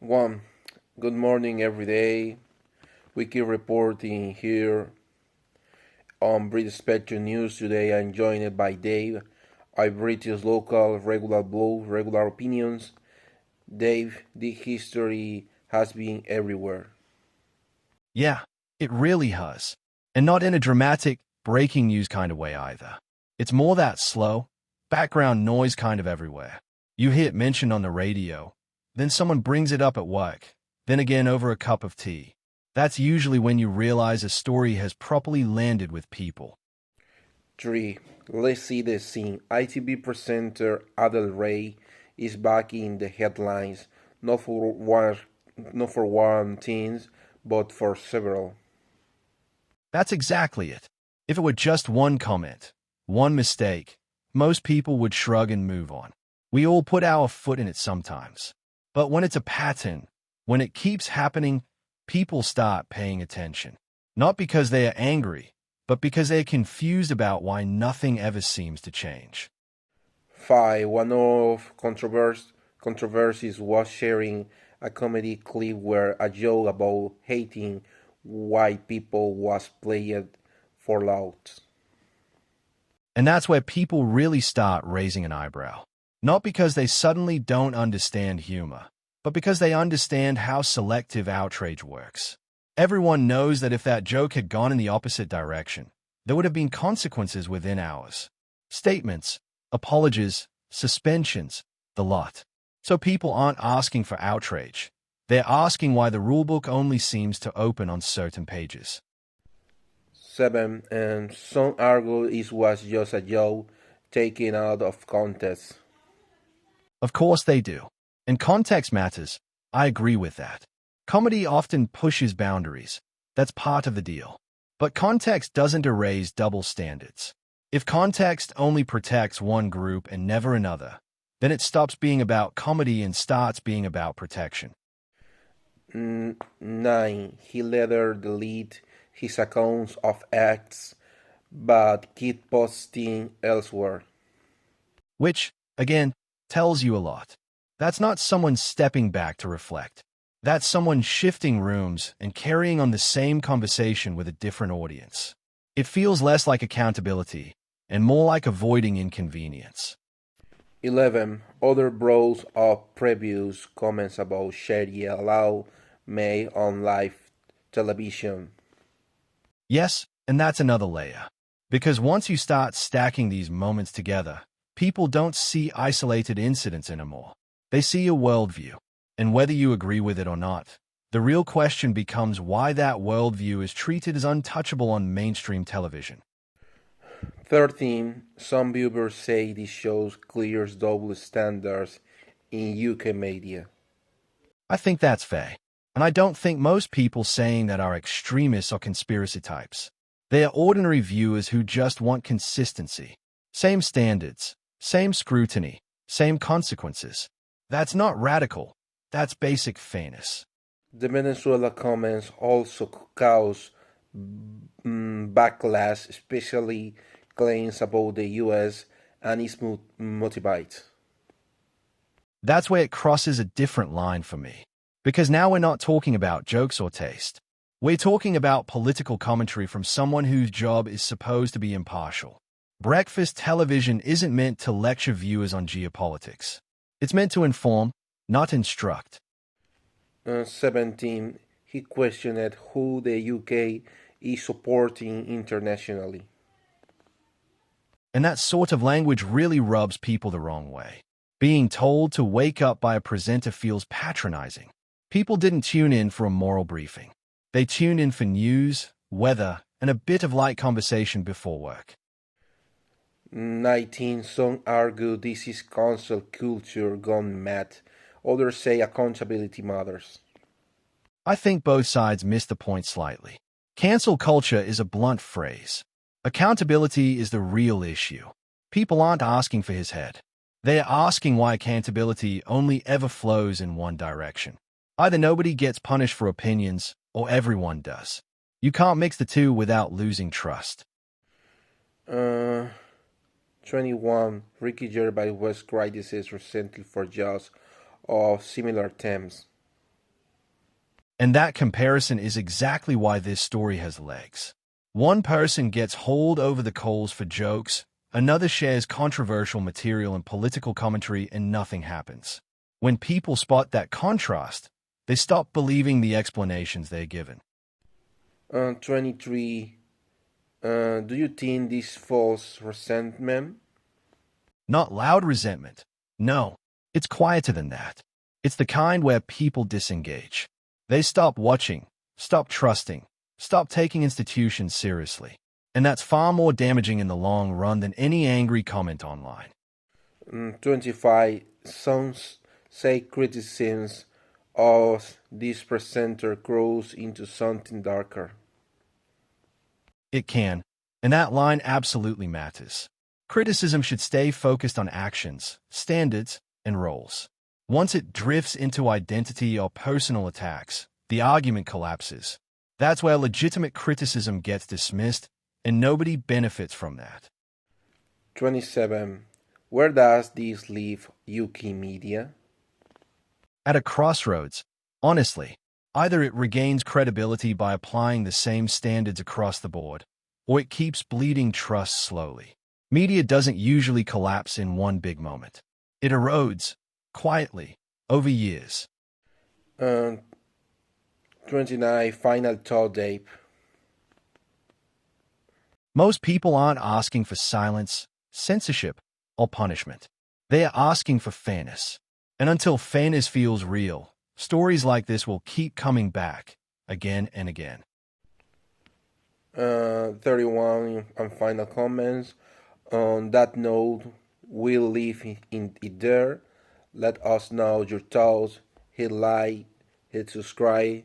One, good morning every day. We keep reporting here on British Spectrum News. Today I'm joined by Dave, our British local regular blue, regular opinions. Dave, the history has been everywhere. Yeah, it really has. And not in a dramatic, breaking news kind of way either. It's more that slow, background noise kind of everywhere. You hear it mentioned on the radio, then someone brings it up at work, then again over a cup of tea. That's usually when you realize a story has properly landed with people. 3. Let's see the scene. ITV presenter Adel Ray is back in the headlines, not for one, not for one thing, but for several. That's exactly it. If it were just one comment, one mistake, most people would shrug and move on. We all put our foot in it sometimes. But when it's a pattern, when it keeps happening, people start paying attention. Not because they are angry, but because they're confused about why nothing ever seems to change. 5. One of controversies was sharing a comedy clip where a joke about hating white people was played for laughs. And that's where people really start raising an eyebrow. Not because they suddenly don't understand humor, but because they understand how selective outrage works. Everyone knows that if that joke had gone in the opposite direction, there would have been consequences within hours. Statements, apologies, suspensions, the lot. So people aren't asking for outrage. They're asking why the rulebook only seems to open on certain pages. 7. And some argue it was just a joke taken out of context. Of course they do. And context matters. I agree with that. Comedy often pushes boundaries. That's part of the deal. But context doesn't erase double standards. If context only protects one group and never another, then it stops being about comedy and starts being about protection. 9. He later deleted his accounts of acts but keep posting elsewhere. Which, again, tells you a lot. That's not someone stepping back to reflect. That's someone shifting rooms and carrying on the same conversation with a different audience. It feels less like accountability and more like avoiding inconvenience. 11. Other brought up previous comments about Sharia law made on live television. Yes, and that's another layer. Because once you start stacking these moments together, people don't see isolated incidents anymore. They see a worldview. And whether you agree with it or not, the real question becomes why that worldview is treated as untouchable on mainstream television. 13. Some viewers say this shows clear double standards in UK media. I think that's fair. And I don't think most people saying that are extremists or conspiracy types. They are ordinary viewers who just want consistency. Same standards, same scrutiny, same consequences. That's not radical. That's basic fairness. The Venezuela comments also caused backlash, especially claims about the US and its motivates. That's where it crosses a different line for me. Because now we're not talking about jokes or taste. We're talking about political commentary from someone whose job is supposed to be impartial. Breakfast television isn't meant to lecture viewers on geopolitics. It's meant to inform, not instruct. 17. He questioned who the UK is supporting internationally. And that sort of language really rubs people the wrong way. Being told to wake up by a presenter feels patronizing. People didn't tune in for a moral briefing. They tuned in for news, weather, and a bit of light conversation before work. 19. Some argue this is cancel culture gone mad. Others say accountability matters. I think both sides miss the point slightly. Cancel culture is a blunt phrase. Accountability is the real issue. People aren't asking for his head. They are asking why accountability only ever flows in one direction. Either nobody gets punished for opinions, or everyone does. You can't mix the two without losing trust. Uh, 21. Ricky Gervais was criticized recently for jokes of similar themes. And that comparison is exactly why this story has legs. One person gets hauled over the coals for jokes, another shares controversial material and political commentary, and nothing happens. When people spot that contrast, they stop believing the explanations they're given. 23. Do you think this false resentment? Not loud resentment. No, it's quieter than that. It's the kind where people disengage. They stop watching, stop trusting, stop taking institutions seriously. And that's far more damaging in the long run than any angry comment online. 25. Some say criticisms of this presenter grows into something darker. It can, and that line absolutely matters. Criticism should stay focused on actions, standards, and roles. Once it drifts into identity or personal attacks, the argument collapses. That's where legitimate criticism gets dismissed, and nobody benefits from that. 27. Where does this leave UK media? At a crossroads, honestly, either it regains credibility by applying the same standards across the board, or it keeps bleeding trust slowly. Media doesn't usually collapse in one big moment. It erodes, quietly, over years. Uh, 29. Final thought, Dave. Most people aren't asking for silence, censorship, or punishment. They are asking for fairness. And until fairness feels real, stories like this will keep coming back, again and again. 31. And final comments. On that note, we'll leave it there. Let us know your thoughts. Hit like, hit subscribe,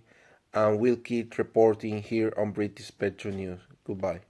and we'll keep reporting here on British Petro News. Goodbye.